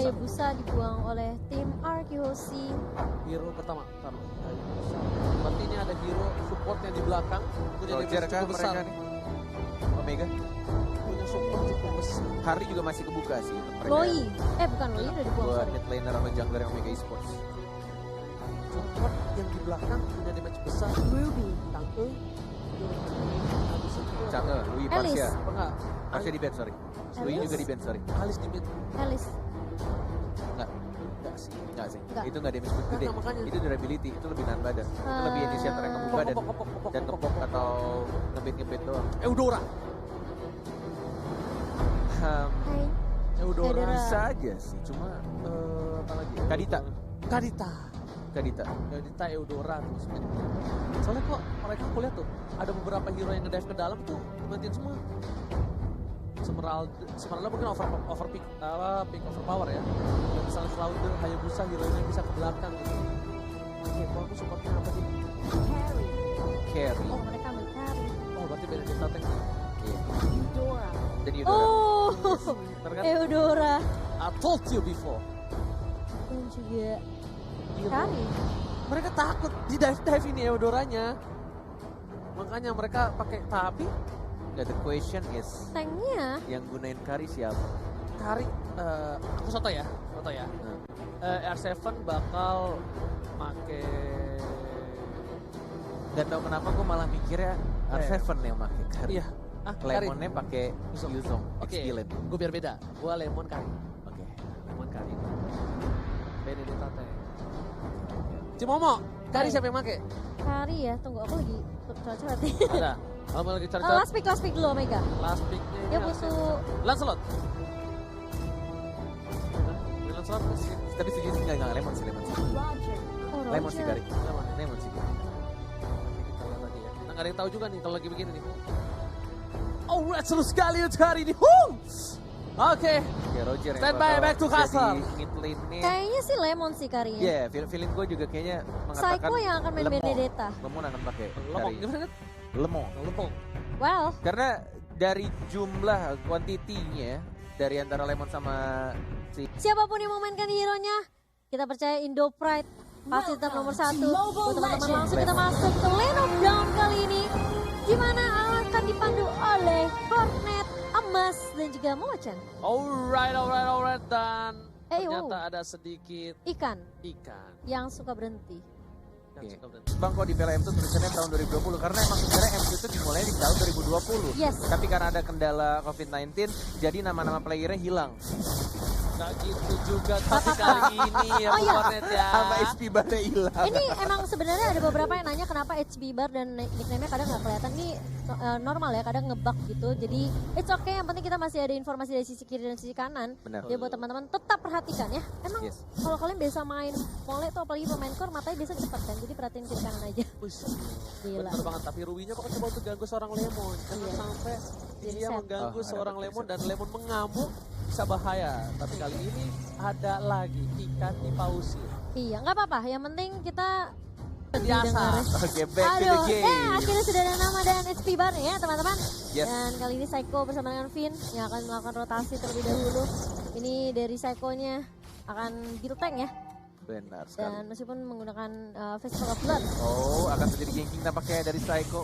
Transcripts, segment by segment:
Hayabusa dibuang oleh tim Arkehoshi. Hero pertama, berarti ini ada hero support yang di belakang. Punya Roger damage kan cukup besar. mereka nih. Omega. Punya support cukup besar. Hari juga masih kebuka sih untuk mereka. Loi, bukan Loi udah dibuang, Buat sorry. mid laner sama jungler yang Omega Esports. Support yang di belakang punya damage besar. Ruby, Tangke. Canggel, Louis Alice. Parsia. Apa enggak? Parsia di band, sorry. Louis juga di band, sorry. Alis di mid. Alice. Enggak. Enggak sih. Enggak sih. Enggak. Itu enggak damage gede. Nah, makanya. Itu durability, itu lebih nahan badan. Itu lebih initiator yang ngebuka dan ngepop atau ngebit doang. Eudora. Hai. Eudora. Bisa aja sih, cuma Apa lagi? Kadita. Kadita. Kadita. Eudora tuh sebenarnya. Soalnya kok mereka aku lihat tuh ada beberapa hero yang ngedive ke dalam tuh dimatiin semua. Semeralda mungkin pink overpower ya. Yang misalnya Cloud, Hayabusa hero yang bisa ke belakang gitu. Oke, kalau aku supportnya apa sih? Carry. Oh, mereka ambil carry. Oh, berarti Benedetta tank. Iya. Eudora. Dan Eudora. Oh, Bener kan? Eudora. I told you before. Dan juga Hero. carry. Mereka takut di dive ini Eudoranya. Makanya mereka pakai tapi Nggak, the question is Tanknya yang gunain Kari siapa? Kari, aku soto ya. R7 bakal make Gak tau kenapa gue malah mikirnya R7 yang pakai Kari. iya. Kari. Lemonnya pakai Yuzong. Oke, X-Skillet. gue biar beda. Gue lemon kari. Oke. Lemon kari. Benedetta teh. Cimomo, kari siapa yang make? carry ya. Tunggu aku lagi coret-coret. Ada. Kalau lagi cari Last pick dulu Omega. last picknya ini Dia harusnya- butuh Lancelot. Lancelot masih Tapi setuju sih nggak lemon sih. Oh, Lemon sih Roger. Kari. Lemon sih. kita lihat lagi ya. Kita nggak ada yang tahu juga nih kalau lagi begini nih. Oh, red seru sekali untuk hari ini. Oke. Ya Roger yang Stand by, bakal back to castle. jadi mid lane-nya. Kayaknya sih Lemon sih carry-nya. Iya, feeling gue juga kayaknya mengatakan Psycho yang akan main Lemon. Benedetta. Lemon akan pakai Lemong Kari. gimana kan? Lemon. Lemong. Well, Karena dari jumlah kuantitinya dari antara Lemon sama si siapapun yang memainkan hero-nya, kita percaya Indo Pride pasti tetap nomor satu. Buat teman-teman langsung kita masuk ke Lane of Dawn kali ini, di mana akan dipandu oleh Hornet, Emas, dan juga Mochan. Alright. Dan Hey, ternyata ada sedikit Ikan ikan. yang suka berhenti. Yang Oke. suka berhenti. Bang kok di PLM itu tulisannya tahun 2020 karena emang sebenarnya MC itu dimulai di tahun 2020. Yes. Tapi karena ada kendala COVID-19 jadi nama-nama playernya hilang. Nggak gitu juga tapi kali ini ya Oh, iya. Warnet ya. Sama HP barnya hilang. Ini emang sebenarnya ada beberapa yang nanya kenapa HB bar dan nickname-nya kadang nggak kelihatan. Ini normal ya, kadang ngebug gitu. Jadi it's okay, yang penting kita masih ada informasi dari sisi kiri dan sisi kanan. Benar. Ya buat teman-teman tetap perhatikan ya. Emang Yes. kalau kalian biasa main mole tuh apalagi pemain core matanya biasa cepat kan. Jadi perhatiin kiri kanan aja. Wih, Gila. bener banget, tapi Rubinya kok coba untuk ganggu seorang Lemon. Jangan Iya. sampai Jadi dia set. mengganggu Oh, ada seorang betul, Lemon set. dan Lemon mengamuk bisa bahaya. Tapi kali ini ada lagi ikan di pausi. Iya, nggak apa-apa. Yang penting kita Biasa. didengar. Oke, back to the Aduh, game. akhirnya sudah ada nama dan HP bar ya teman-teman. Yes. Dan kali ini Psycho bersama dengan Finn yang akan melakukan rotasi terlebih dahulu. Ini dari Psycho-nya akan build tank ya. Benar sekali. Dan meskipun menggunakan Festival of Blood. Oh, akan terjadi ganking tampaknya dari Psycho.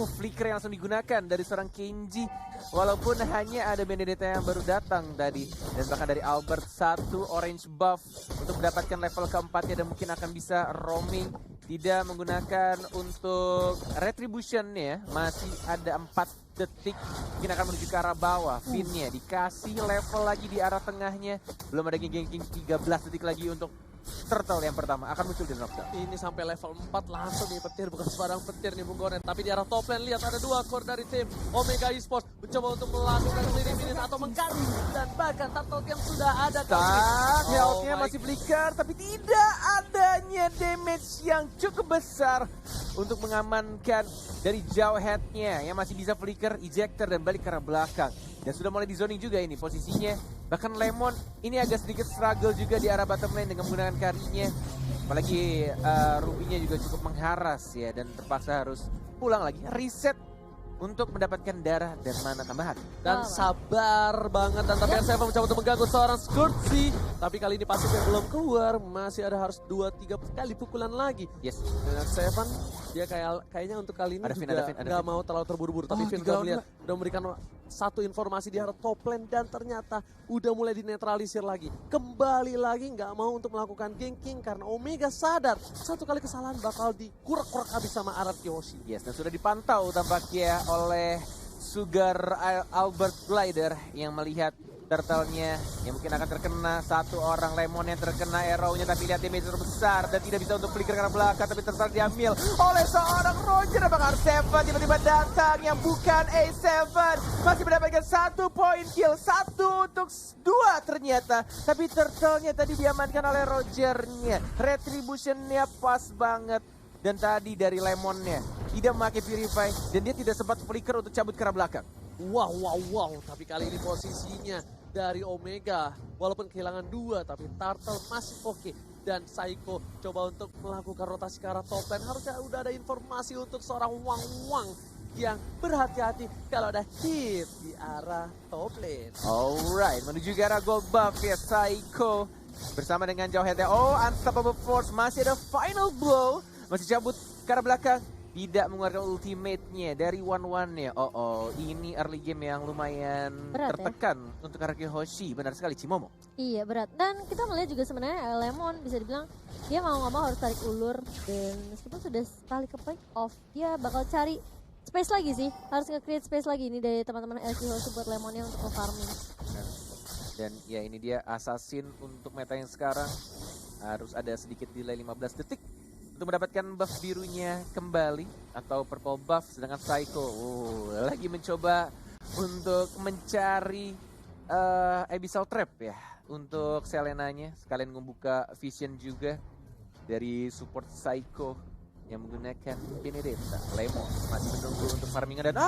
Flicker yang langsung digunakan dari seorang Kenji. Walaupun hanya ada Benedetta yang baru datang tadi. Dan bahkan dari Albert satu orange buff untuk mendapatkan level keempatnya dan mungkin akan bisa roaming. Tidak menggunakan untuk retribution ya. Masih ada 4 detik. Mungkin akan menuju ke arah bawah. Finnya dikasih level lagi di arah tengahnya. Belum ada ganking 13 detik lagi untuk turtle yang pertama akan muncul di knockdown. Ini sampai level 4 langsung nih petir, bukan sembarang petir nih Bung Gonen. Tapi di arah top lane lihat ada 2 core dari tim Omega Esports mencoba untuk melakukan clearing finish atau mengganti dan bahkan turtle yang sudah ada. Tak, health-nya my masih flicker tapi tidak adanya damage yang cukup besar untuk mengamankan dari jauh head-nya yang masih bisa flicker, ejector dan balik ke arah belakang. Dan sudah mulai di zoning juga ini posisinya. Bahkan Lemon ini agak sedikit struggle juga di arah bottom lane dengan menggunakan karinya. Apalagi Rubinya juga cukup mengharas ya dan terpaksa harus pulang lagi. Reset untuk mendapatkan darah dan mana tambahan. Dan sabar banget, dan tapi R7 mencoba untuk mengganggu seorang Scourge. Tapi kali ini pasifnya belum keluar, masih ada harus 2-3 kali pukulan lagi. Yes. Dan R7 dia kayaknya untuk kali ini Ada Vin, juga ada nggak Vin. mau terlalu terburu-buru. Tapi Vin udah melihat, udah memberikan satu informasi di arah top lane dan ternyata udah mulai dinetralisir lagi. Kembali lagi nggak mau untuk melakukan ganking karena Omega sadar satu kali kesalahan bakal dikurak-kurak habis sama Araki Hoshi. Yes, dan sudah dipantau tampaknya oleh Sugar Albert Glider yang melihat turtle-nya yang mungkin akan terkena. Satu orang Lemon yang terkena arrow-nya, tapi lihat damage terbesar dan tidak bisa untuk flicker karena belakang, tapi turtle diambil oleh seorang Roger. Apakah R7 tiba-tiba datang yang bukan A7 masih mendapatkan 1 poin kill, 1 untuk 2 ternyata, tapi turtle-nya tadi diamankan oleh Roger-nya. Retribution-nya pas banget. Dan tadi dari Lemonnya tidak memakai Purify dan dia tidak sempat flicker untuk cabut ke arah belakang. Wow. Tapi kali ini posisinya dari Omega, walaupun kehilangan 2, tapi Turtle masih oke. Dan Saiko coba untuk melakukan rotasi ke arah top lane. Harusnya udah ada informasi untuk seorang Wang yang berhati-hati kalau ada hit di arah top lane. Alright, menuju ke arah gold buff ya Saiko. Bersama dengan jauh head. Oh, Unstoppable Force masih ada final blow. Masih cabut ke arah belakang. Tidak mengeluarkan ultimate-nya dari one-one-nya. Ini early game yang lumayan Berat, tertekan untuk Araki Hoshi. Benar sekali, Cimomo. Iya berat, dan kita melihat juga sebenarnya Lemon bisa dibilang dia mau nggak mau harus tarik ulur, dan meskipun sudah sekali ke play off, dia bakal cari space lagi sih, harus nge-create space lagi ini dari teman-teman LC House buat Lemonnya untuk farming. Dan ya ini dia assassin untuk meta yang sekarang. Harus ada sedikit delay 15 detik untuk mendapatkan buff birunya kembali atau purple buff, sedangkan Saiko lagi mencoba untuk mencari Abyssal Trap ya untuk Selenanya, sekalian membuka vision juga dari support Saiko yang menggunakan Benedetta. Lemon masih menunggu untuk farmingan dan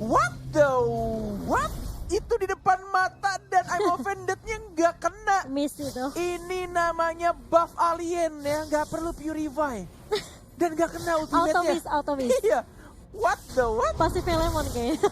what? Itu di depan mata dan I'm offended-nya nggak kena. Miss itu. Ini namanya buff alien ya, nggak perlu purify. Dan nggak kena ultimate-nya. Auto miss. Iya, what? Pasifnya Lemon kayaknya.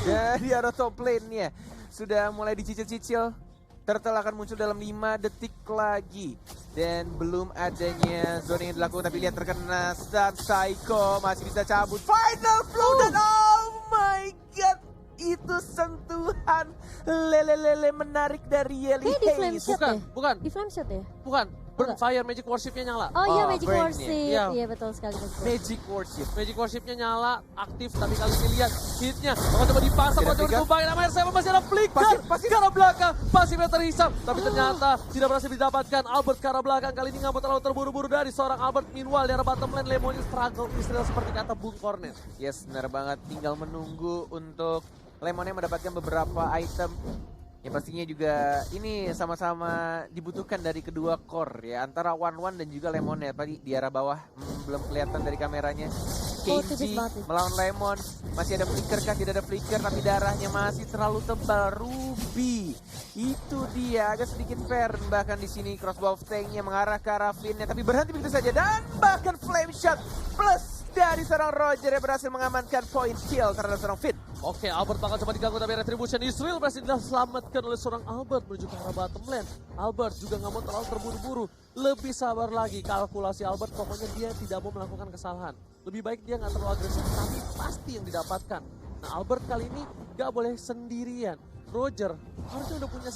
Dari arah top lane-nya sudah mulai dicicil-cicil. Turtle akan muncul dalam 5 detik lagi. Dan belum adanya zone yang dilakukan, tapi lihat terkena stun. Saiko masih bisa cabut. Final flow dan oh my god. Itu sentuhan lele menarik dari Yeli Kayak di flame Hayes. shot ya? Bukan. Di flame shot ya? Bukan. Burn Fire Magic Worship-nya nyala. Oh iya, Oh, Magic burn-nya. Worship. Iya. Iya betul sekali. Magic Worship. Magic Worship-nya nyala, aktif, tapi kali ini lihat hitnya. Bakal coba dipasang, bakal coba ditumbangin sama R7, masih ada flicker. Pasif. Ke arah belakang, pasifnya terhisap. Tapi ternyata tidak berhasil didapatkan. Albert ke arah belakang, kali ini nggak mau terlalu terburu-buru dari seorang Albert. Meanwhile, di arah bottom lane, Lemonnya struggle istilah seperti kata Bung Cornet. Yes, benar banget. Tinggal menunggu untuk Lemonnya mendapatkan beberapa item. Yang pastinya juga ini sama-sama dibutuhkan dari kedua core ya. Antara One dan juga Lemonnya. Tadi di arah bawah belum kelihatan dari kameranya. Kenji melawan Lemon. Masih ada flicker kah? Tidak ada flicker, tapi darahnya masih terlalu tebal. Ruby. Itu dia, agak sedikit fair. Bahkan di sini crossbow tanknya mengarah ke arah Flynn-nya, tapi berhenti begitu saja. Dan bahkan flame shot plus dari seorang Roger yang berhasil mengamankan point kill terhadap seorang Finn. Oke, Albert bakal coba diganggu, tapi Retribution Israel berhasil diselamatkan oleh seorang Albert menuju ke arah bottom lane. Albert juga nggak mau terlalu terburu-buru, lebih sabar lagi. Kalkulasi Albert pokoknya dia tidak mau melakukan kesalahan. Lebih baik dia nggak terlalu agresif, tapi pasti yang didapatkan. Nah, Albert kali ini nggak boleh sendirian. Roger harusnya udah punya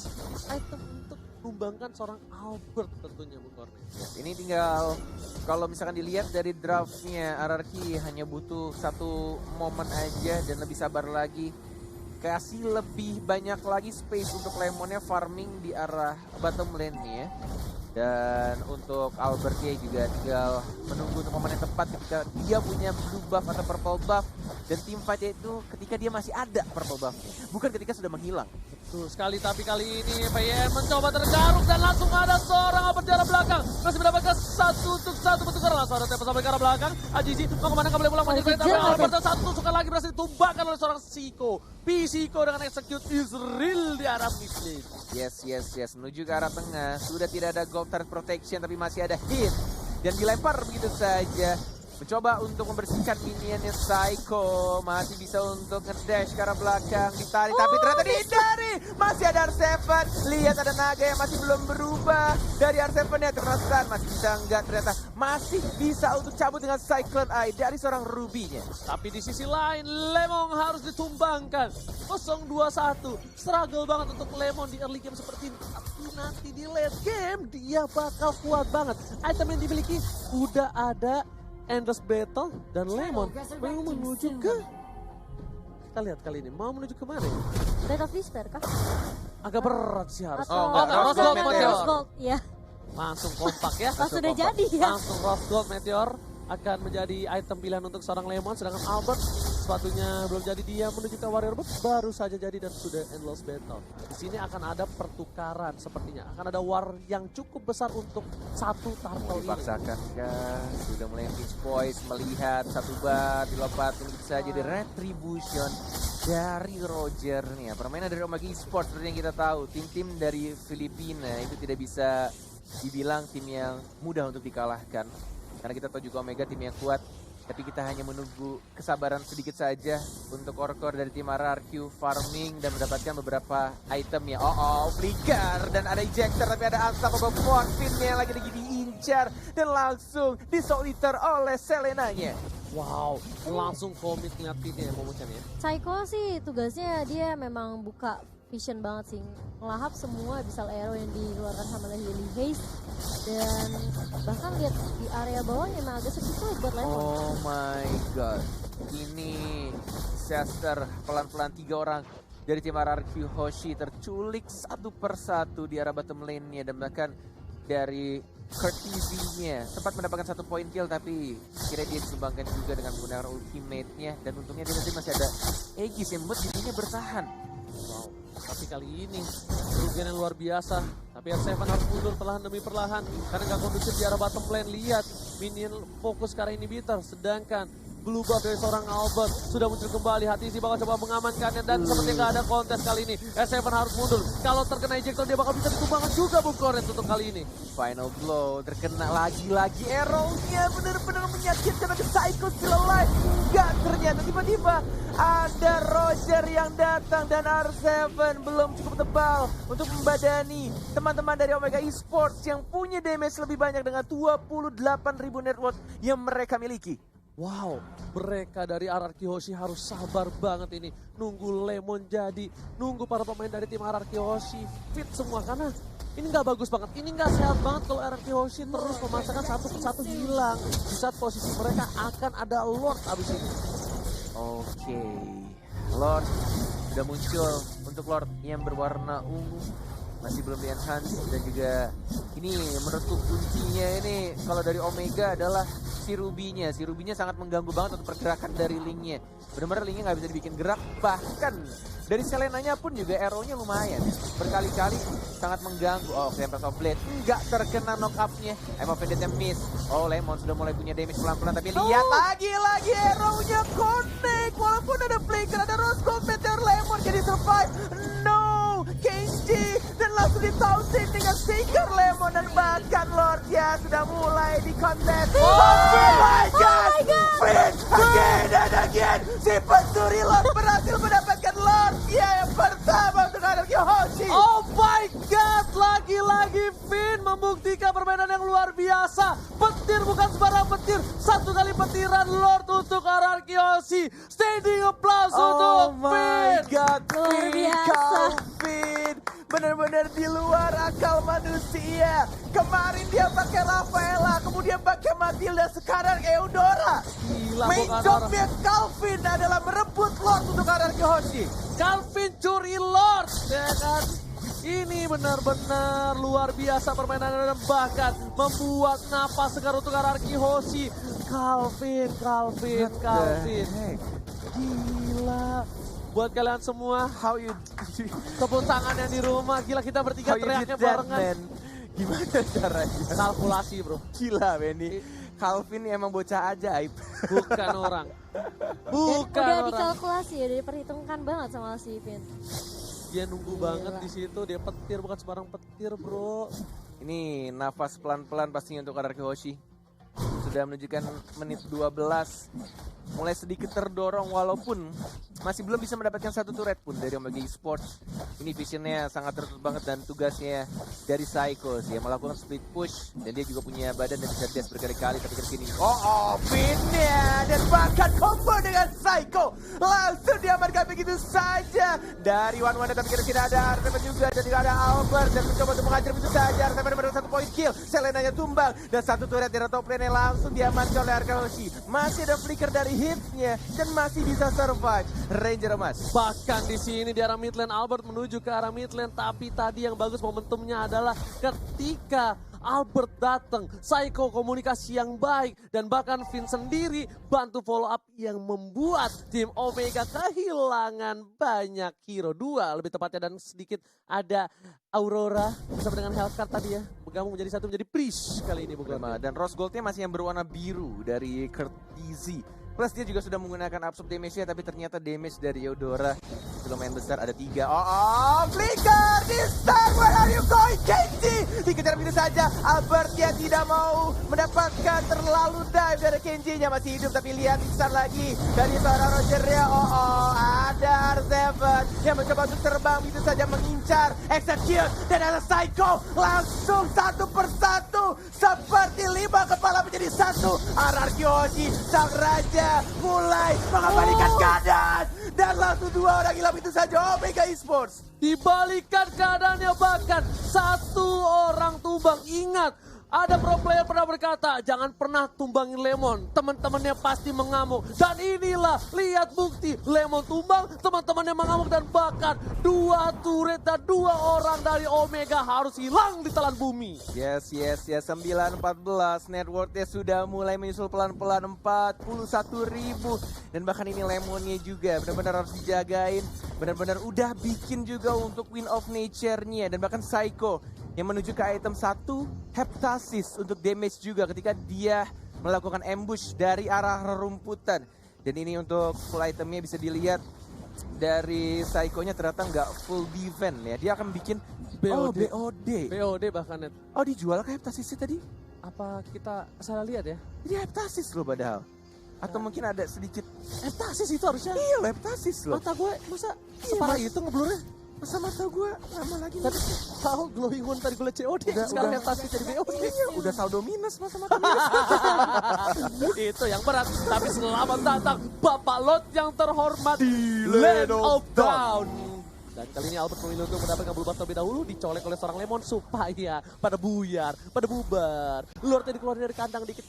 item untuk menumbangkan seorang Albert tentunya, Bung Korne. Yes, ini tinggal kalau misalkan dilihat dari draftnya, RRQ hanya butuh satu momen aja dan lebih sabar lagi. Kasih lebih banyak lagi space untuk Lemonnya farming di arah bottom lane nih ya. Dan untuk Albert dia juga tinggal menunggu untuk momen yang tepat ketika dia punya blue buff atau purple buff. Dan team fight itu ketika dia masih ada purple buffnya, bukan ketika sudah menghilang. Betul sekali, tapi kali ini PYM mencoba tergaruk dan langsung ada seorang Albert di arah belakang. Masih mendapatkan 1-1 bertukar, langsung ada tempo sampai ke arah belakang. Azizi mau kemana, nggak boleh pulang, tapi Albert dan satu tusukan lagi berhasil ditumbangkan oleh seorang Siko. Pisiko dengan execute Israel di arah mid lane. Yes, menuju ke arah tengah. Sudah tidak ada gold turret protection, tapi masih ada hit. Dan dilempar begitu saja. Mencoba untuk membersihkan minionnya Psycho. Masih bisa untuk ngedash ke arah belakang. Ditarik tapi ternyata dihindari. Masih ada R7. Lihat ada naga yang masih belum berubah. Dari R7-nya terasa masih bisa enggak. Ternyata masih bisa untuk cabut dengan Cyclone Eye dari seorang Ruby-nya. Tapi di sisi lain, Lemon harus ditumbangkan. 0-2-1. Struggle banget untuk Lemon di early game seperti ini. Tapi nanti di late game, dia bakal kuat banget. Item yang dimiliki udah ada Endless Battle dan Lemon mau menuju ke... Kita lihat kali ini, mau menuju ke mana ya? Blade of Despair kah? Agak berat sih harus. Atau enggak, Rose Gold Meteor. Rose Gold, ya. Langsung kompak ya. Pas sudah jadi ya. Langsung Rose Gold Meteor akan menjadi item pilihan untuk seorang Lemon. Sedangkan Albert sepatunya belum jadi, dia menuju ke Warrior Bot baru saja jadi dan sudah Endless Battle. Di sini akan ada pertukaran sepertinya. Akan ada war yang cukup besar untuk satu turtle ini. Dipaksakan kan, sudah mulai pitch poise, melihat satu bat dilompatin bisa jadi retribution dari Roger nih ya. Permainan dari Omega Esports seperti yang kita tahu, tim-tim dari Filipina itu tidak bisa dibilang tim yang mudah untuk dikalahkan. Karena kita tahu juga Omega tim yang kuat, tapi kita hanya menunggu kesabaran sedikit saja untuk core dari tim RRQ farming dan mendapatkan beberapa item ya. Flicker dan ada ejector, tapi ada Asa Kobok yang lagi diincar dan langsung disoliter oleh Selenanya. Wow, langsung komit ngeliat pinnya ya Momo-chan ya. Psycho sih tugasnya dia memang buka vision banget sih. Ngelahap semua Abyssal Arrow yang dikeluarkan sama Lily Haze. Dan bahkan lihat di area bawah memang agak sepi tuh buat Lemon. Oh my god. Ini disaster pelan-pelan 3 orang dari tim RRQ Hoshi terculik satu persatu di arah bottom lane-nya dan bahkan dari Courtesy-nya sempat mendapatkan 1 poin kill tapi akhirnya dia disumbangkan juga dengan menggunakan ultimate-nya dan untungnya dia nanti masih ada Aegis yang membuat dirinya bertahan. Wow, tapi kali ini kerugian yang luar biasa. Tapi R7 harus mundur perlahan demi perlahan karena nggak kondusif di arah bottom lane. Lihat, minion fokus ke arah inhibitor, sedangkan blue buff dari seorang Albert sudah muncul kembali. Hatisi bakal coba mengamankannya dan seperti nggak ada kontes kali ini. R7 harus mundur. Kalau terkena ejector dia bakal bisa ditumbangkan juga Bung Koret untuk kali ini. Final blow, terkena lagi-lagi arrow-nya, benar-benar menyakitkan. Tapi Psycho still alive. Enggak, ternyata tiba-tiba ada Roger yang datang dan R7 belum cukup tebal untuk membadani teman-teman dari Omega Esports yang punya damage lebih banyak dengan 28.000 net worth yang mereka miliki. Wow, mereka dari RRQ Hoshi harus sabar banget ini. Nunggu Lemon jadi, nunggu para pemain dari tim RRQ Hoshi fit semua. Karena ini nggak bagus banget, ini nggak sehat banget kalau RRQ Hoshi terus memaksakan satu persatu hilang. Di saat posisi mereka akan ada Lord abis ini. Oke, Lord sudah muncul untuk Lord yang berwarna ungu. Masih belum di-enhance dan juga ini menurutku kuncinya ini kalau dari Omega adalah si Ruby-nya. Si Ruby-nya sangat mengganggu banget untuk pergerakan dari Link-nya. Benar-benar Link-nya nggak bisa dibikin gerak, bahkan dari Selenanya pun juga arrow-nya lumayan. Berkali-kali sangat mengganggu. Oh, Tempest of Blade nggak terkena knock-up-nya. Emma Vendetta miss. Oh, Lemon sudah mulai punya damage pelan-pelan, tapi lihat lagi-lagi arrow-nya connect. Walaupun ada flicker, ada Rose Gold Meteor, Lemon jadi survive. No! Kenji dan langsung ditaunting dengan Seeker Lemon dan bahkan Lord ya sudah mulai di kontes. Oh my god! Finn again and again. Si pencuri Lord berhasil mendapatkan Lord ya yang pertama untuk RRQ Hoshi. Oh my god, lagi-lagi Finn membuktikan permainan yang luar biasa. Petir bukan sembarang petir, satu kali petiran Lord untuk RRQ Hoshi. Standing applause untuk Finn. Oh my god, Luar biasa. Finn benar-benar di luar akal manusia. Kemarin dia pakai Rafaela, kemudian pakai Matilda, sekarang Eudora. Gila, Main bukan jobnya Calvin adalah merebut Lord untuk RRQ Hoshi. Calvin curi Lord, ya kan? Ini benar-benar luar biasa permainan dan bahkan membuat napas segar untuk RRQ Hoshi. Calvin. Gila. Buat kalian semua, How you tepuk tangan yang di rumah. Gila, kita bertiga teriaknya barengan. man? Gimana caranya? Kalkulasi bro, Gila Benny. Calvin emang bocah ajaib. bukan orang. Bukan Udah orang. dikalkulasi, udah diperhitungkan banget sama si Finn. Dia nunggu banget di situ, dia petir bukan sembarang petir bro. Ini nafas pelan-pelan pastinya untuk RRQ Hoshi. sudah menunjukkan menit 12. Mulai sedikit terdorong walaupun masih belum bisa mendapatkan satu turret pun dari Omega Esports. Ini visionnya sangat tertutup banget dan tugasnya dari Psycho sih, melakukan split push. Dan dia juga punya badan dan bisa dash berkali-kali, tapi kini pinnya dan bahkan combo dengan Psycho langsung diamankan begitu saja dari One tapi kira tidak ada Artemis juga dan tidak ada Albert dan mencoba untuk menghajar begitu saja. Artemis baru 1 point kill, Selenanya tumbang dan satu turret dari top lane langsung diamankan oleh Arkeologi. Masih ada flicker dari hitnya dan masih bisa survive Ranger emas. Bahkan di sini di arah mid lane Albert menuju ke arah mid lane, tapi tadi yang bagus momentumnya adalah ketika Albert datang, Psycho komunikasi yang baik, dan bahkan Vin sendiri bantu follow up yang membuat tim Omega kehilangan banyak hero. 2 lebih tepatnya, dan sedikit ada Aurora bersama dengan Hellcat tadi ya, bergabung menjadi satu, menjadi Priest kali ini bukan. Dan Rose Goldnya masih yang berwarna biru dari Kurt DZ. Plus dia juga sudah menggunakan absorb damage-nya, tapi ternyata damage dari Eudora itu lumayan besar, ada 3. Flicker di start, where are you going, Kenji? Dikejar begitu saja, Albert dia tidak mau mendapatkan terlalu dive dari Kenji-nya, masih hidup tapi lihat besar lagi dari seorang Roger ya. Ada R7 yang mencoba untuk terbang begitu saja mengincar, execute, dan ada Psycho langsung satu persatu seperti 5 kepala menjadi 1. Ararkyoshi sang raja mulai mengembalikan keadaan dan langsung 2 orang hilang itu saja Omega Esports. Dibalikan keadaannya, bahkan 1 orang tumbang. Ingat, ada pro player pernah berkata, jangan pernah tumbangin Lemon, teman-temannya pasti mengamuk. Dan inilah, lihat bukti, Lemon tumbang, teman-temannya mengamuk, dan bahkan 2 turret dan 2 orang dari Omega harus hilang di telan bumi. Yes, 9-14, net worth-nya sudah mulai menyusul pelan-pelan 41.000. Dan bahkan ini Lemonnya juga benar-benar harus dijagain, benar-benar udah bikin juga untuk Win of Nature-nya. Dan bahkan Psycho yang menuju ke item 1, Heptasis untuk damage juga ketika dia melakukan ambush dari arah rerumputan. Dan ini untuk full itemnya bisa dilihat dari Psycho-nya ternyata nggak full defense ya. Dia akan bikin BOD. BOD bahkan net. Oh, dijual ke Heptasisnya tadi? Apa kita salah lihat ya? Ini Heptasis loh padahal. Atau mungkin ada sedikit Heptasis itu harusnya. Iya, Heptasis loh. Mata gue masa separah itu ngeblurnya? Masa mata gue lama lagi Tadi tahu glowing one tadi gue liat COD, sekarang Heptasis jadi BOD. udah saldo minus masa mata minus. Itu yang berat, tapi selamat datang Bapak Lot yang terhormat di Land of Dawn. Dan kali ini Albert memilih untuk mendapatkan blue buff terlebih dahulu, dicolek oleh seorang Lemon supaya pada buyar, pada bubar. Lordnya dikeluarin dari kandang dikit,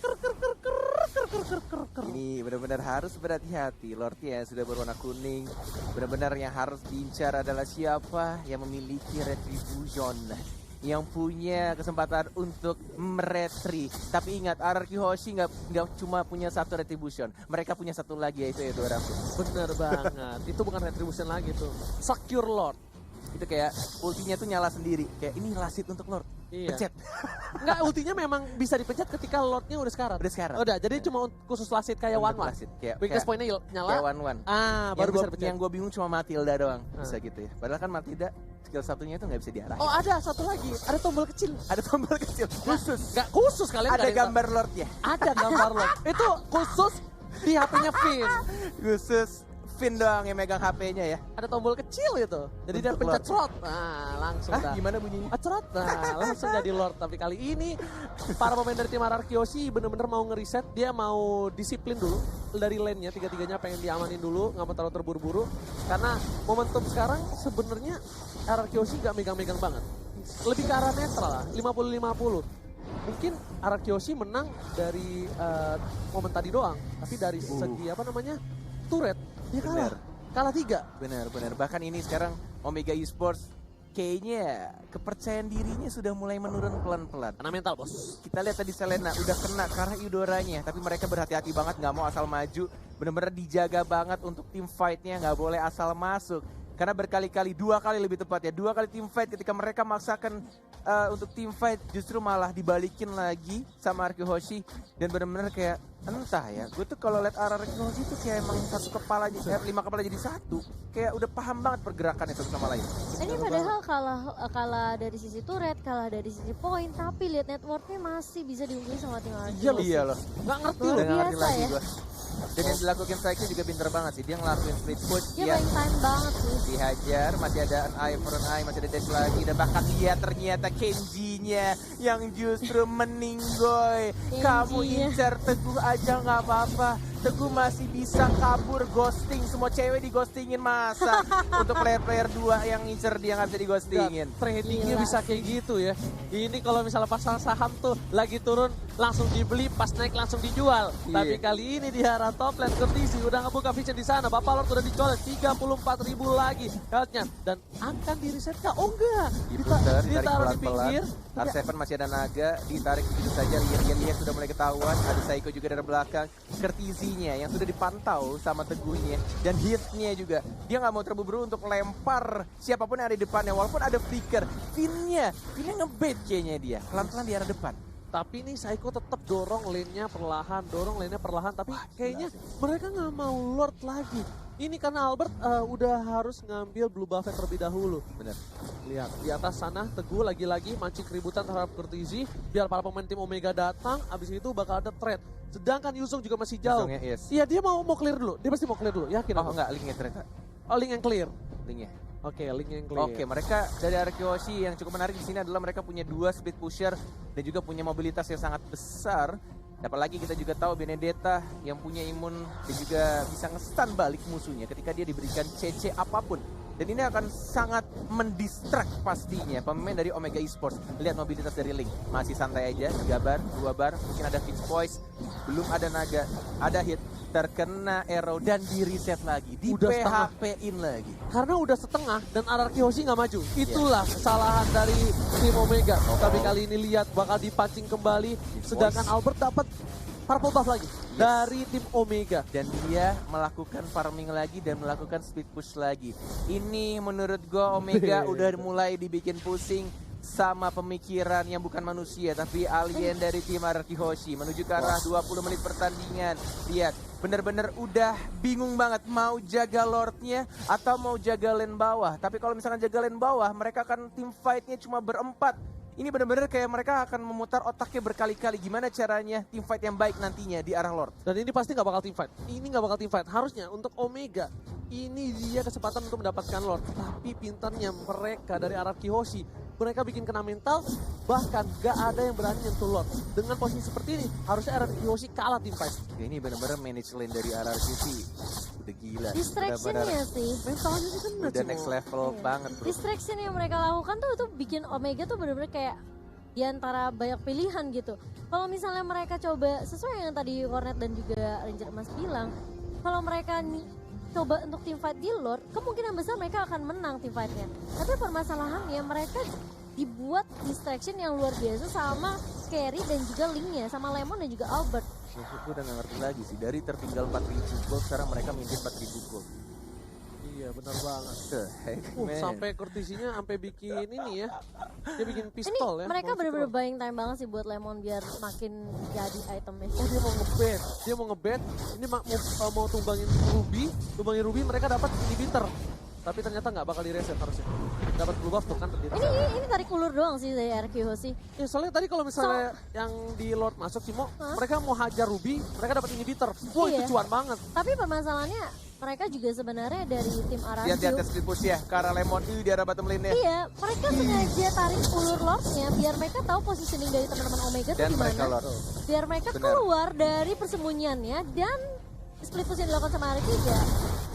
Ini benar-benar harus berhati-hati. Lordnya sudah berwarna kuning. Benar-benar yang harus diincar adalah siapa yang memiliki retribution, yang punya kesempatan untuk meretri. Tapi ingat, Ararki Hoshi nggak cuma punya 1 retribution, mereka punya 1 lagi, yaitu Eudora. bener banget. Itu bukan retribution lagi tuh, secure Lord. Itu kayak ultinya tuh nyala sendiri. Kayak ini lasit untuk Lord. Iya. Pencet. Enggak, ultinya memang bisa dipencet ketika Lordnya udah sekarat. Udah sekarat. Udah, jadi cuma khusus lasit kayak Untuk one-one. lasit. Kayak Weakness point-nya nyala. Kayak one-one. Baru bisa dipencet. Yang gue bingung cuma Matilda doang. Bisa gitu ya. Padahal kan Matilda skill satunya itu nggak bisa diarahin. Oh, ada satu lagi, ada tombol kecil. Ada tombol kecil khusus. Nggak khusus kalian. Ada gambar Lordnya. Ada gambar Lord. Itu khusus di HP-nya Vin. Khusus Vin doang yang megang HP-nya ya. Ada tombol kecil itu. Jadi dia Untuk pencet Lord. slot. Nah, langsung dah. Gimana bunyinya? Cerot. Nah, langsung jadi Lord. Tapi kali ini para pemain dari tim Ararkyoshi bener-bener mau ngeriset. Dia mau disiplin dulu dari lane-nya. Tiga-tiganya pengen diamanin dulu, nggak mau terlalu terburu-buru. Karena momentum sekarang sebenarnya Ararkyoshi nggak megang-megang banget. Lebih ke arah netral lah, 50-50. Mungkin Ararkyoshi menang dari momen tadi doang. Tapi dari segi apa namanya, turret, dia kalah. Kalah 3. Benar. Bahkan ini sekarang Omega Esports kayaknya kepercayaan dirinya sudah mulai menurun pelan-pelan. Karena mental, bos. Kita lihat tadi Selena udah kena karena Eudoranya, tapi mereka berhati-hati banget, nggak mau asal maju. Benar-benar dijaga banget untuk tim fight-nya, nggak boleh asal masuk. Karena berkali-kali, 2 kali lebih tepat ya, 2 kali tim fight ketika mereka maksakan untuk tim fight justru malah dibalikin lagi sama Arkihoshi. Dan benar-benar kayak entah ya, gue tuh kalau liat Arkihoshi tuh kayak emang satu kepala, 5 kepala jadi satu. Kayak udah paham banget pergerakannya satu sama lain. Ini padahal kalah dari sisi turret, kalah dari sisi poin, tapi lihat networknya masih bisa diungguli sama tim RRQ. Iya loh. Nggak ngerti Luar loh. Udah nggak ngerti biasa lagi ya. gue. Dan yang dilakukan Psycho juga pinter banget sih. Dia ngelakuin split push. Dia Dia main time banget sih. dihajar, masih ada an eye for an eye, masih ada dash lagi. Dan bahkan lihat ternyata Kenji-nya yang justru meninggoy. Kamu Kenji-nya. incar Teguh aja nggak apa-apa. Teguh masih bisa kabur, ghosting. Semua cewek dighostingin masa. Untuk player-player 2 yang incer dia nggak bisa dighostingin. Tradingnya Gila bisa kayak gitu ya. Ini kalau misalnya pasar saham tuh lagi turun langsung dibeli, pas naik langsung dijual. Iya. Tapi kali ini di arah top lane Kurtisi udah ngebuka vision di sana. Bapak Lord udah dicolek 34.000 lagi health-nya dan akan di reset kah? Oh enggak. Diputer, ditarik Ditaruh di pelan-pelan. pinggir. R7 masih ada naga, ditarik begitu saja. Lihat sudah mulai ketahuan. Ada Psycho juga dari belakang. Kurtisinya yang sudah dipantau sama Teguhnya. Dan hitnya juga. Dia nggak mau terburu-buru untuk lempar siapapun yang ada di depannya. Walaupun ada flicker. Finnya ngebait kayaknya dia. Pelan-pelan di arah depan. Tapi nih Psycho tetap dorong lane-nya perlahan, tapi kayaknya mereka nggak mau Lord lagi. Ini karena Albert udah harus ngambil blue buff terlebih dahulu. Bener. Lihat di atas sana Teguh lagi-lagi mancing keributan terhadap Kurtisi biar para pemain tim Omega datang, abis itu bakal ada trade. Sedangkan Yuzong juga masih jauh. Yuzongnya, yes. Iya dia mau clear dulu, dia pasti mau clear dulu, yakin Oh aku? enggak, linknya ternyata. Oh link yang clear. Linknya. Oke, link yang clear. Oke, mereka dari Arkihoshi yang cukup menarik di sini adalah mereka punya 2 speed pusher dan juga punya mobilitas yang sangat besar. Apalagi kita juga tahu Benedetta yang punya imun dan juga bisa nge-stun balik musuhnya ketika dia diberikan CC apapun. Dan ini akan sangat mendistract pastinya pemain dari Omega Esports. Lihat mobilitas dari Link, masih santai aja, 3 bar, 2 bar, mungkin ada fix poise, belum ada naga, ada hit, terkena arrow dan di reset lagi, di Udah PHP-in lagi. Karena udah setengah dan RRQ Hoshi nggak maju. Itulah kesalahan dari tim Omega. Tapi kali ini lihat bakal dipancing kembali. Sedangkan Albert dapat purple buff lagi dari tim Omega. Dan dia melakukan farming lagi dan melakukan speed push lagi. Ini menurut gue Omega udah mulai dibikin pusing sama pemikiran yang bukan manusia tapi alien dari tim Arkihoshi menuju ke arah 20 menit pertandingan. Lihat, bener-bener udah bingung banget mau jaga Lordnya atau mau jaga lane bawah. Tapi kalau misalkan jaga lane bawah, mereka akan tim fightnya cuma berempat. Ini benar-benar kayak mereka akan memutar otaknya berkali-kali gimana caranya tim fight yang baik nantinya di arah Lord. Dan ini pasti nggak bakal team fight. Ini nggak bakal team fight. Harusnya untuk Omega, ini dia kesempatan untuk mendapatkan Lord. Tapi pintarnya mereka dari RRQ Hoshi, mereka bikin kena mental, bahkan gak ada yang berani nyentuh Lord. Dengan posisi seperti ini, harusnya RRQ Hoshi kalah team fight. Ya, ini benar-benar manage lane dari RRQ sih udah gila. Distraction-nya sih. Mentalnya sih kena Udah next level Iya. banget bro. Distraction yang mereka lakukan tuh bikin Omega tuh bener-bener kayak di antara banyak pilihan gitu. Kalau misalnya mereka coba sesuai yang tadi Cornet dan juga Ranger Emas bilang, kalau mereka nih coba untuk team fight di Lord, kemungkinan besar mereka akan menang team fightnya. Tapi permasalahannya mereka dibuat distraction yang luar biasa sama Carry dan juga Linknya, sama Lemon dan juga Albert. Gue udah gak ngerti lagi sih, dari tertinggal 4.000 gold sekarang mereka minjem 4.000 gold. Iya benar banget. The heck, man. Sampai Kurtisinya sampai bikin ini ya. Dia bikin Ini pistol ya. mereka mau bener-bener pistol. buying time banget sih buat Lemon biar makin jadi itemnya. Oh dia mau ngebet, ini mau tumbangin Ruby, mereka dapat inhibitor. Tapi ternyata nggak bakal di-reset harusnya. Dapat blue buff tuh kan di reset. Ini tarik ulur doang sih dari RQ Hoshi. Ya soalnya tadi kalau misalnya yang di Lord masuk sih mereka mau hajar Ruby, mereka dapat inhibitor. Wah Iya. itu cuan banget. Tapi permasalahannya mereka juga sebenarnya dari tim Lihat RRQ. split push ya, ke arah Lemon di arah bottom lane-nya. Iya, mereka sengaja tarik ulur Lordnya biar mereka tahu positioning dari teman-teman Omega tuh Dan mereka gimana. Lord. Biar mereka Benar. keluar dari persembunyiannya dan split push yang dilakukan sama RRQ ya.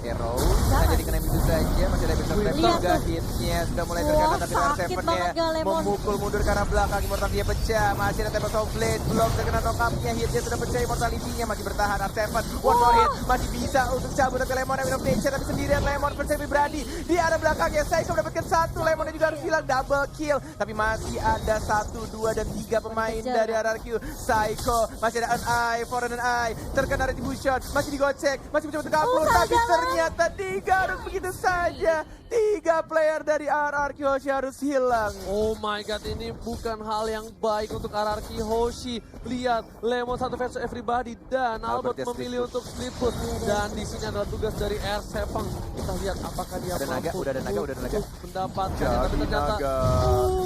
Arrow, Jangan. hanya dikena itu saja, masih ada besar Lihat level, tuh. hitnya sudah mulai Wah, terkena tapi sakit R7-nya banget gak Lemon. memukul mundur ke arah belakang, Immortality pecah, masih ada Tempest of Blade, belum terkena knock-up-nya, hitnya sudah pecah, Immortality-nya masih bertahan, R7, one more hit, masih bisa untuk cabut ke Lemon, Eminem Nature, tapi sendirian Lemon bersemi berani, di arah belakangnya, Psycho mendapatkan 1, Lemonnya juga harus hilang, double kill, tapi masih ada 1, 2, dan 3 pemain Kejar. dari RRQ, Psycho, masih ada an eye, for an eye, terkena retribution, masih digocek, masih mencoba untuk kabur, tapi jangan. ternyata digaruk begitu saja. 3 player dari RRQ Hoshi harus hilang. Oh my god, ini bukan hal yang baik untuk RRQ Hoshi. Lihat, Lemon satu versus everybody dan Albert Albert memilih untuk split push. Dan di sini adalah tugas dari R7. Kita lihat apakah dia Udah naga, mampu udah ada naga. untuk mendapatkan, tapi Jadi ternyata naga.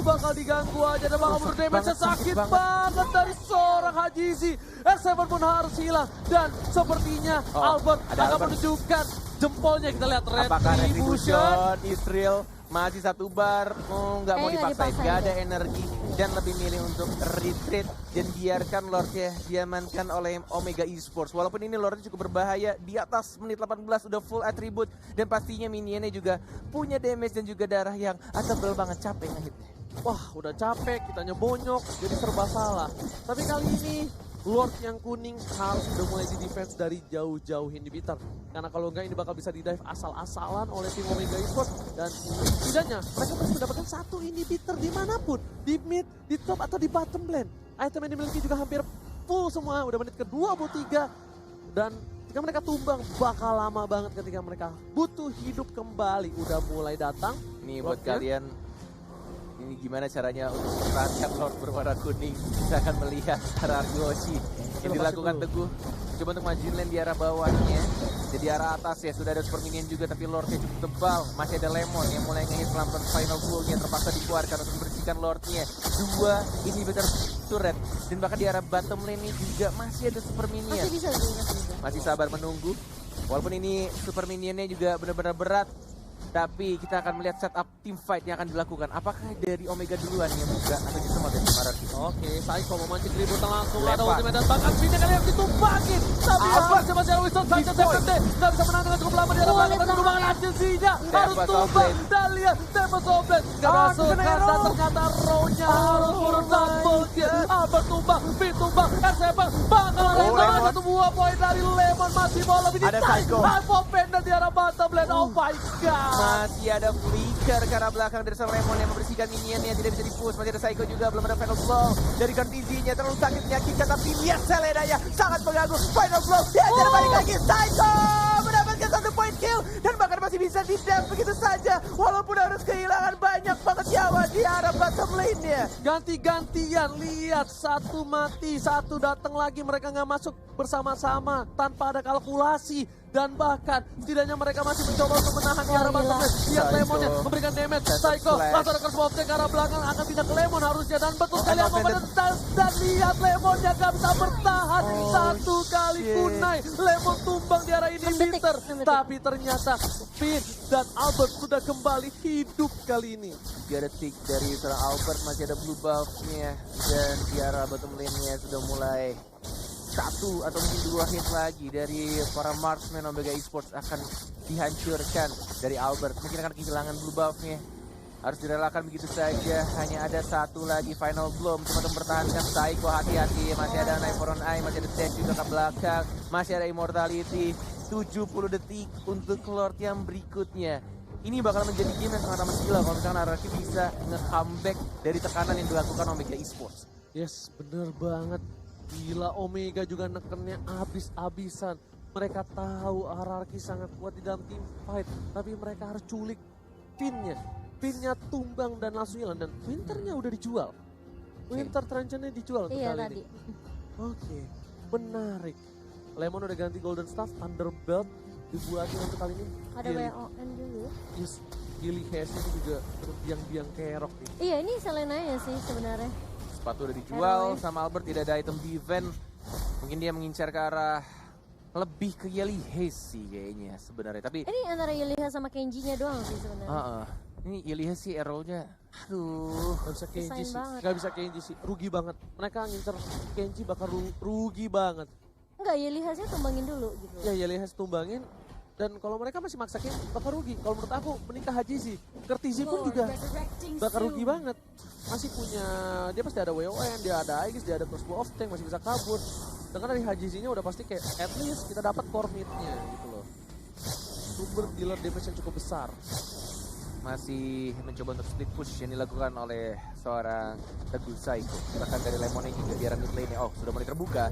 bakal diganggu aja dan bakal menurut damage banget, sakit banget. banget dari seorang Hajizi. R7 pun harus hilang dan sepertinya Albert ada akan Albert. menunjukkan jempolnya. Kita lihat Apakah Retribution. Retribution, Israel masih satu bar, nggak mau Kayaknya dipaksain, dipaksain nggak ada deh. energi dan lebih milih untuk retreat dan biarkan Lordnya diamankan oleh Omega Esports. Walaupun ini Lordnya cukup berbahaya, di atas menit 18 udah full atribut dan pastinya minionnya juga punya damage dan juga darah yang tebel banget, capek ngehitnya. Wah, udah capek, kitanya bonyok, jadi serba salah. Tapi kali ini Lord yang kuning harus udah mulai di defense dari jauh-jauh inhibitor. Karena kalau enggak ini bakal bisa di dive asal-asalan oleh tim Omega Esports. Dan setidaknya mereka harus mendapatkan satu inhibitor dimanapun. Di mid, di top, atau di bottom lane. Item yang dimiliki juga hampir full semua, udah menit ke-23. Dan ketika mereka tumbang bakal lama banget ketika mereka butuh hidup kembali. Udah mulai datang. Ini buat Lordnya. kalian, ini gimana caranya untuk mempertahankan Lord berwarna kuning. Kita akan melihat RRQ Hoshi yang dilakukan Teguh. Coba untuk majuin lane di arah bawahnya. Jadi arah atas ya, sudah ada super minion juga tapi Lordnya cukup tebal. Masih ada Lemon yang mulai ngehit pelan-pelan final goal-nya terpaksa dikeluarkan untuk membersihkan Lordnya. 2 inhibitor turret dan bahkan di arah bottom lane ini juga masih ada super minion. Masih bisa sih, masih bisa. Masih sabar menunggu. Walaupun ini super minionnya juga benar-benar berat. Tapi kita akan melihat setup team fight yang akan dilakukan. Apakah dari Omega duluan yang buka atau justru dari RRQ? Oke, Saiko memancing keributan langsung. Ada Lempar. ultimate dan bahkan pindah kali yang ditumpakin. Tapi Albert. masih ada Winston Sanchez SMD. Nggak bisa menang dengan cukup lama di arah belakang. Tapi kembangan Agency-nya harus Tempest tumbang. Oblate. Dan lihat Tempest Oblate. Nggak masuk kena kan. Dan arrow. ternyata row-nya harus turun double kill. Albert tumbang, Pin tumbang, R7 bakal Lemon. Lemon. Satu buah poin dari Lemon masih mau lebih Ada ditarik. Saiko. Hypo Panda di arah bottom lane. Oh my god. Masih ada flicker ke arah belakang dari seorang Lemon yang membersihkan minionnya, tidak bisa di-push. Masih ada Saiko juga, belum ada final blow dari Contizinya, terlalu sakit menyakitkan, tapi lihat Selenanya sangat mengganggu. Final blow, dia balik lagi, Saiko mendapatkan 1 point kill dan bahkan masih bisa di-dam begitu saja, walaupun harus kehilangan banyak banget nyawa di arah bottom lane-nya. Ganti-gantian, lihat satu mati, satu datang lagi, mereka nggak masuk bersama-sama tanpa ada kalkulasi. Dan bahkan setidaknya mereka masih mencoba untuk menahan ke arah bottom lane. Lihat Saiko. Lemonnya memberikan damage, Satu Saiko flash. langsung ada crossbow ke arah belakang, akan pindah ke Lemon harusnya. Dan betul sekali Emang Alpha Bandit. Bandit dan lihat Lemonnya nggak bisa bertahan. Oh, Satu kali shit. kunai, Lemon tumbang di arah inhibitor. 6 detik. Tapi ternyata Finn dan Albert sudah kembali hidup kali ini. 3 detik dari seorang Albert, masih ada blue buff-nya dan di arah bottom lane-nya sudah mulai 1 atau mungkin 2 hit lagi dari para marksman Omega Esports akan dihancurkan dari Albert. Mungkin akan kehilangan blue buff-nya. Harus direlakan begitu saja. Hanya ada 1 lagi final blow cuma untuk mempertahankan Saiko. Hati-hati, masih ada Knife for on Eye, masih ada dash juga ke belakang, masih ada immortality. 70 detik untuk Lord yang berikutnya. Ini bakal menjadi game yang sangat amat gila kalau misalkan RRQ bisa nge-comeback dari tekanan yang dilakukan Omega Esports. Yes, bener banget. Gila, Omega juga nekennya abis-abisan. Mereka tahu RRQ sangat kuat di dalam team fight, tapi mereka harus culik pinnya. Pinnya tumbang dan langsung hilang, dan Winternya udah dijual. Winter Truncheonnya dijual untuk Iya kali tadi. ini. Oke, menarik. Lemon udah ganti Golden Staff, Thunderbelt dibuatin untuk kali ini. Ada WON dulu. Yes, Gilly Hayes ini juga biang-biang kerok nih. Iya ini Selenanya sih sebenarnya. Sepatu udah dijual, ROE. sama Albert tidak ada item defense. Mungkin dia mengincar ke arah lebih ke Yeli Hayes sih kayaknya sebenarnya. Tapi Ini antara Yeliha sama Kenji-nya doang sih sebenarnya. ini Yeli Hayes sih arrow-nya. Aduh. Gak bisa Kenji Sayang sih, banget. gak bisa Kenji sih, rugi banget. Mereka ngincer Kenji bakal rugi banget. Enggak, Yelihasnya tumbangin dulu gitu. Ya Yeli Hayes tumbangin, dan kalau mereka masih maksa Kenji bakal rugi. Kalau menurut aku menikah Haji sih, Kertizi pun juga bakal rugi banget. Masih punya, dia pasti ada WON, dia ada Aegis, dia ada crossbow of tank, masih bisa kabur. Dengan dari Haji-nya udah pasti kayak at least kita dapat core mid-nya gitu loh. Sumber dealer damage yang cukup besar. masih mencoba untuk split push yang dilakukan oleh seorang Teguh Saiko. Bahkan dari Lemonnya juga di arah mid lane. Oh, sudah mulai terbuka.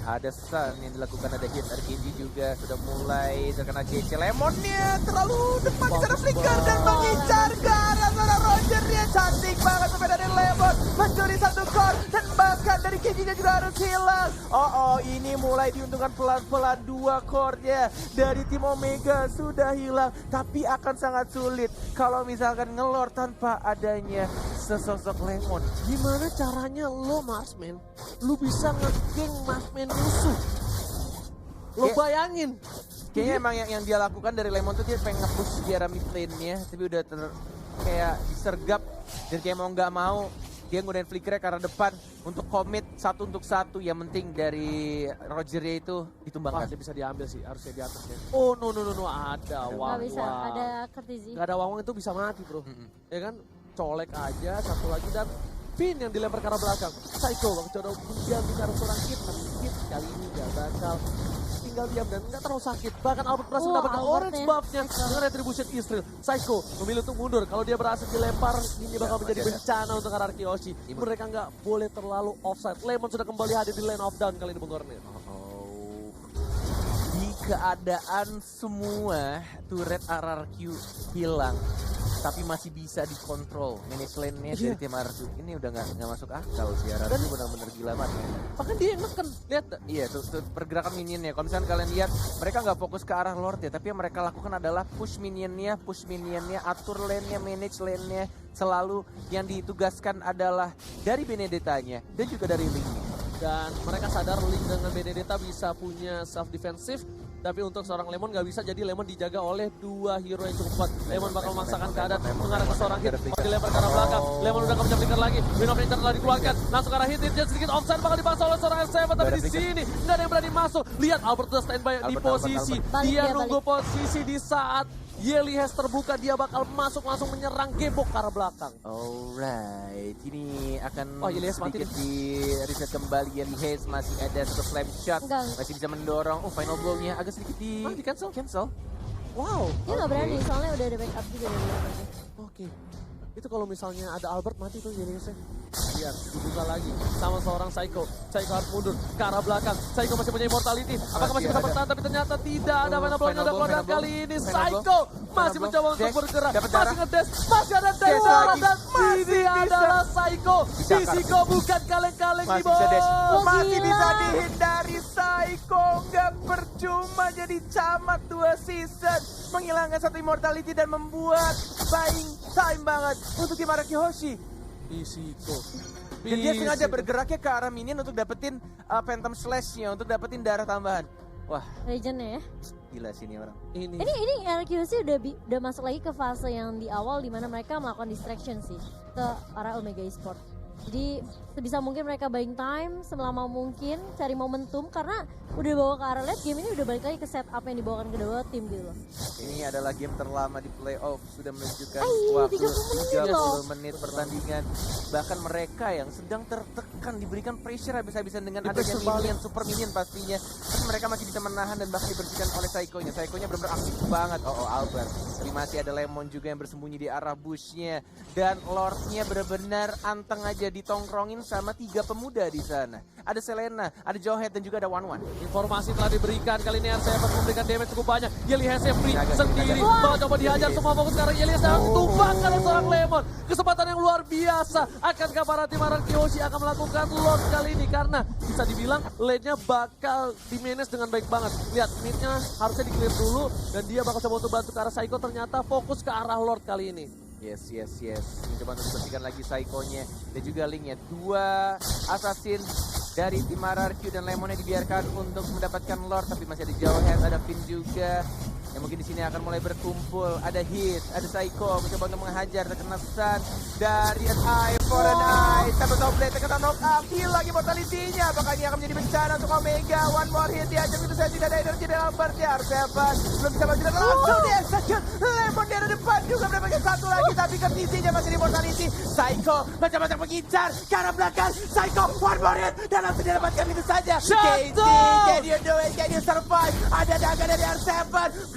Ada stun yang dilakukan, ada hit. Dari Kenji juga sudah mulai terkena GC. Lemonnya terlalu depan di sana flicker dan mengincar ke arah seorang Roger. Dia cantik banget sampai dari Lemon. Mencuri satu core dan bahkan dari Kenji juga harus hilang. Oh, ini mulai diuntungkan pelan-pelan 2 core-nya dari tim Omega sudah hilang. Tapi akan sangat sulit kalau misalkan ngelor tanpa adanya sesosok Lemon. Gimana caranya lo Marsman, lu bisa nge-geng Marsman musuh? Lo bayangin. Kayaknya emang yang dia lakukan dari Lemon tuh dia pengen nge-push di arah mid lane-nya. Tapi udah kayak disergap. Dan kayak mau nggak mau dia ngudain flickernya ke arah depan untuk komit 1 untuk 1. Yang penting dari Roger-nya itu ditumbangkan. Pasti bisa diambil sih, harusnya di atasnya. Oh no, ada Nggak Wang bisa, ada Kertizi. Gak ada Wang itu bisa mati bro. Ya kan, colek aja, satu lagi dan pin yang dilempar ke arah belakang. Saiko coba menjaga ke arah seorang hit, tapi hit kali ini gak bakal tinggal diam dan gak terlalu sakit. Bahkan Albert berhasil mendapatkan orange buff-nya dengan retribution Israel. Saiko memilih untuk mundur. Kalau dia berhasil dilempar, ini bakal menjadi bencana untuk arah Kyoshi. Mereka gak boleh terlalu offside. Lemon sudah kembali hadir di lane of down kali ini Bung Kornet. Di keadaan semua turret RRQ hilang, tapi masih bisa dikontrol manage lane-nya dari tim RRQ. Ini udah nggak masuk akal sih, RRQ benar-benar gila banget. Bahkan dia yang neken, lihat. Iya tuh pergerakan minionnya. Kalau misalnya kalian lihat, mereka nggak fokus ke arah Lord ya, tapi yang mereka lakukan adalah push minionnya, atur lane-nya, manage lane-nya. Selalu yang ditugaskan adalah dari Benedetta-nya dan juga dari Link-nya. Dan mereka sadar Link dengan Benedetta bisa punya self defensive. Tapi untuk seorang Lemon gak bisa, jadi Lemon dijaga oleh 2 hero yang cukup kuat. Lemon bakal memaksakan keadaan mengarah ke seorang hit. Dilempar ke arah belakang. Lemon udah gak bisa flicker lagi. Win of Nature telah dikeluarkan. Langsung ke arah hit. Dia sedikit offside bakal dipaksa oleh seorang R7. Tapi di sini gak ada yang berani masuk. Lihat Albert udah standby di posisi. Dia nunggu posisi di saat Yeli Hes terbuka, dia bakal masuk langsung menyerang gebok ke arah belakang. Alright, ini akan Yeli Hes mati sedikit di reset kembali. Yeli Hes masih ada satu slam shot, masih bisa mendorong. Final blow-nya agak sedikit di cancel. Wow. Dia nggak berani, soalnya udah ada backup juga dari belakangnya. Oke. Itu kalau misalnya ada Albert mati tuh Yeli Hes. Lihat, dibuka lagi sama seorang Saiko. Saiko harus mundur ke arah belakang. Saiko masih punya immortality. Apakah masih bisa bertahan? Tapi ternyata tidak ada final blow-nya udah keluar. Dan kali ini Saiko masih mencoba untuk bergerak. Masih ngedes, masih ada dash dan ini adalah Saiko. Saiko bukan kaleng-kaleng di bawah. Masih bisa dihindari Saiko. Nggak percuma jadi camat 2 season. Menghilangkan 1 immortality dan membuat buying time banget untuk tim RRQ Hoshi. Isiko. Dan dia sengaja bergeraknya ke arah minion untuk dapetin Phantom Slash-nya, untuk dapetin darah tambahan. Wah, Legend-nya ya. gila sih ini orang. Ini RQC udah masuk lagi ke fase yang di awal dimana mereka melakukan distraction sih ke arah Omega Esports. Jadi sebisa mungkin mereka buying time selama mungkin, cari momentum karena udah bawa ke arah late game ini udah balik lagi ke setup yang dibawakan kedua tim gitu loh. Ini adalah game terlama di playoff, sudah menunjukkan waktu 30 menit pertandingan. Bahkan mereka yang sedang tertekan diberikan pressure habis-habisan dengan adanya minion, super minion pastinya. Tapi mereka masih bisa menahan dan bahkan dibersihkan oleh Saiko-nya. Saiko-nya benar-benar aktif banget. Albert. Tapi masih ada Lemon juga yang bersembunyi di arah bush-nya. Dan Lord-nya benar-benar anteng aja ditongkrongin sama 3 pemuda di sana. Ada Selena, ada Johead dan juga ada One. Informasi telah diberikan kali ini R7 memberikan damage cukup banyak. Yeli Hes free sendiri. Mau coba dihajar semua fokus sekarang. Yeli Hes tumbangkan oleh seorang Lemon. Kesempatan yang luar biasa. Akankah para tim RRQ Hoshi akan melakukan load kali ini? Karena bisa dibilang lane-nya bakal di-manage dengan baik banget. Lihat, mid-nya harusnya di-clear dulu. Dan dia bakal coba untuk bantu ke arah Saiko. Ternyata fokus ke arah Lord kali ini. Yes. Mencoba untuk dibersihkan lagi Saiko-nya dan juga Link-nya. 2 assassin dari tim RRQ dan Lemonnya dibiarkan untuk mendapatkan Lord, tapi masih ada Johead, ada Finn juga. Yang mungkin di sini akan mulai berkumpul. Ada hit, ada Saiko mencoba untuk menghajar, terkena stun dari an eye for an eye. Satu blade terkena knock up, hilang immortality-nya. Apakah ini akan menjadi bencana untuk Omega? One more hit diajar itu saya tidak ada energi dalam bertiar. R7 belum bisa maju dan langsung di execute. Lemon di arah depan juga mendapatkan 1 lagi, tapi Kertizi-nya masih di immortality. Saiko macam-macam mengincar ke arah belakang. Saiko one more hit dan langsung didapatkan itu saja. KT, can you do it? Can you survive? Ada daga dari R7.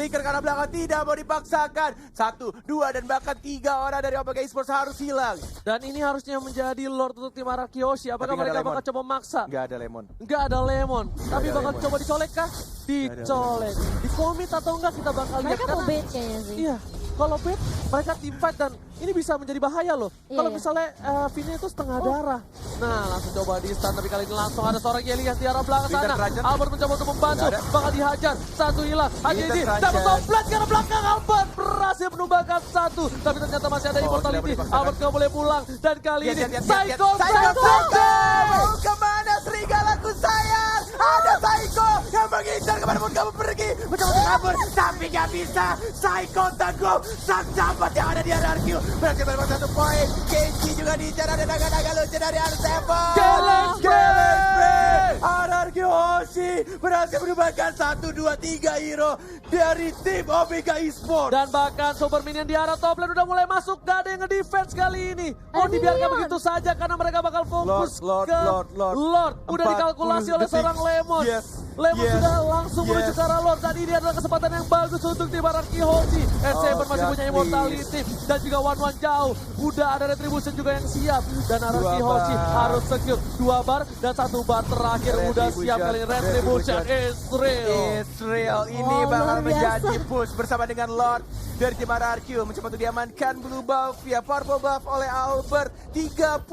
Flicker karena belakang tidak mau dipaksakan. 1, 2, dan bahkan 3 orang dari Omega Esports harus hilang. Dan ini harusnya menjadi Lord untuk tim Araki Hoshi. Apakah Tapi nggak ada mereka bakal Lemon. coba maksa? Nggak ada Lemon. Nggak ada Lemon. Tapi ada bakal Lemon. coba dicolek kah? Dicolek. Di komit atau enggak kita bakal lihat. Mereka mau Karena bait kayaknya sih. iya, kalau bait mereka team fight dan ini bisa menjadi bahaya loh. Iya, Kalau iya. misalnya Vini itu setengah darah. Nah, langsung coba di stun tapi kali ini langsung ada seorang Yeli yang di arah belakang Winter sana. Trajan. Albert mencoba untuk membantu, Nggak ada. bakal dihajar. Satu hilang. Haji Winter Trajan. dapat komplit ke arah belakang. Albert berhasil menumbangkan satu. Tapi ternyata masih ada Oh, immortality. tidak boleh dipaksakan. Albert nggak boleh pulang. Dan kali ini Lihat. Psycho. Mau kemana serigalaku sayang? Ada Psycho yang mengincar kemanapun kamu pergi. Mencoba untuk kabur, tapi gak bisa. Psycho teguh, sang sahabat yang ada di RRQ. Berhasil mendapat 1 poin. Kenji juga diincar, ada naga-naga lucu dari R7. RRQ Hoshi berhasil menumbangkan 1, 2, 3 hero dari tim Omega Esports. Dan bahkan Super Minion di arah top lane udah mulai masuk. Gak ada yang nge-defense kali ini. Oh, Ada dibiarkan minion. begitu saja karena mereka bakal fokus Lord. ke Lord. Udah 40 dikalkulasi oleh detik. seorang Lemon. Yes. Lemon Yes. sudah langsung Yes. menuju ke arah Lord. Dan ini adalah kesempatan yang bagus untuk tim Araki Hoshi. S7 Oh, masih God, punya immortality. Dan juga one jauh. Udah ada retribution juga yang siap. Dan Araki 2 Hoshi bar. harus secure 2 bar dan 1 bar terakhir. Udah siap kali ini. Retribution is real. Israel ini Wow, bakal luar biasa. menjadi push bersama dengan Lord dari tim RRQ mencoba untuk diamankan blue buff via purple buff oleh Albert. 33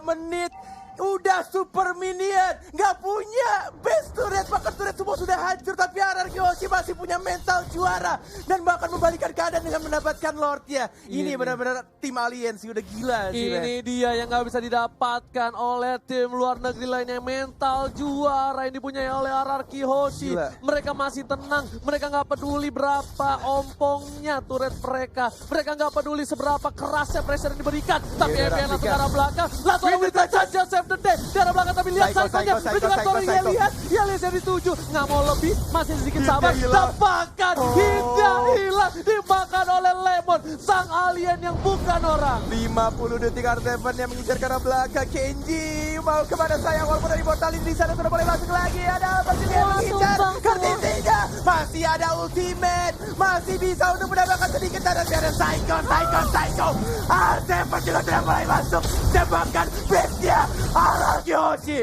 menit udah super minion, nggak punya best turret, bahkan turret semua sudah hancur, tapi RRQ Hoshi masih punya mental juara dan bahkan membalikan keadaan dengan mendapatkan Lordnya. Ini benar-benar tim Alliance udah gila sih. Ini dia yang nggak bisa didapatkan oleh tim luar negeri lainnya. Mental juara yang dipunyai oleh RRQ Hoshi. Gila. Mereka masih tenang. Mereka nggak peduli berapa ompongnya turret mereka. Mereka nggak peduli seberapa kerasnya pressure yang diberikan. Tapi Iya, EPN langsung ke Rafika. arah belakang. Langsung ada Winter saja save the day. Di arah belakang tapi lihat Psycho, Psycho-nya. Psycho, Mencoba Psycho, story Psycho. lihat. Dia lihat yang dituju. Nggak mau lebih. Masih sedikit Hingga sabar. hilang. Bahkan hingga hilang. Dimakan oleh Lemon. Sang alien yang bukan orang. 50 detik R7 yang mengincar ke arah belakang. Kenji mau kemana sayang, walaupun ada immortality di sana sudah boleh masuk lagi. Ada apa sih yang Wah, mengincar? tumbang Kartisinya masih ada ultimate, masih bisa untuk mendapatkan sedikit dan ada Psycho. R7 juga sudah mulai masuk. Tembakan bestnya RRQ Hoshi.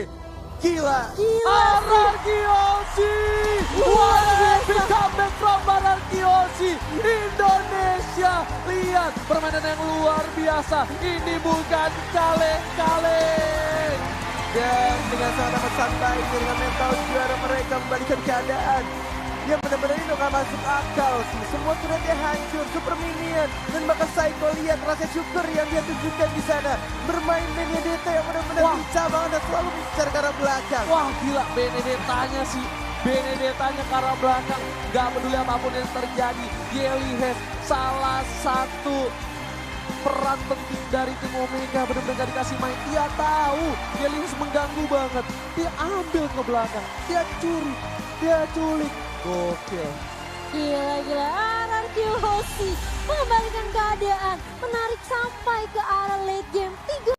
Gila. RRQ Hoshi! What a epic comeback from RRQ Hoshi! Indonesia! Lihat permainan yang luar biasa. Ini bukan kaleng-kaleng. Dan dengan sangat amat santai dengan mental juara mereka membalikan keadaan. Yang benar-benar ini gak masuk akal sih. Semua turretnya hancur, super minion. Dan bahkan Psycho lihat rasa syukur yang dia tunjukkan di sana. Bermain Benedetta yang benar-benar Wah. lincah banget dan selalu mengincar ke arah belakang. Wah gila Benedettanya sih. Benedettanya ke arah belakang. Gak peduli apapun yang terjadi. Yeli has salah satu peran penting dari tim Omega, benar-benar gak dikasih main. Dia tahu Yeli mengganggu banget. Dia ambil ke belakang. Dia curi. Dia culik. Gokil. Gila. RRQ Hoshi mengembalikan keadaan. Menarik sampai ke arah late game. 3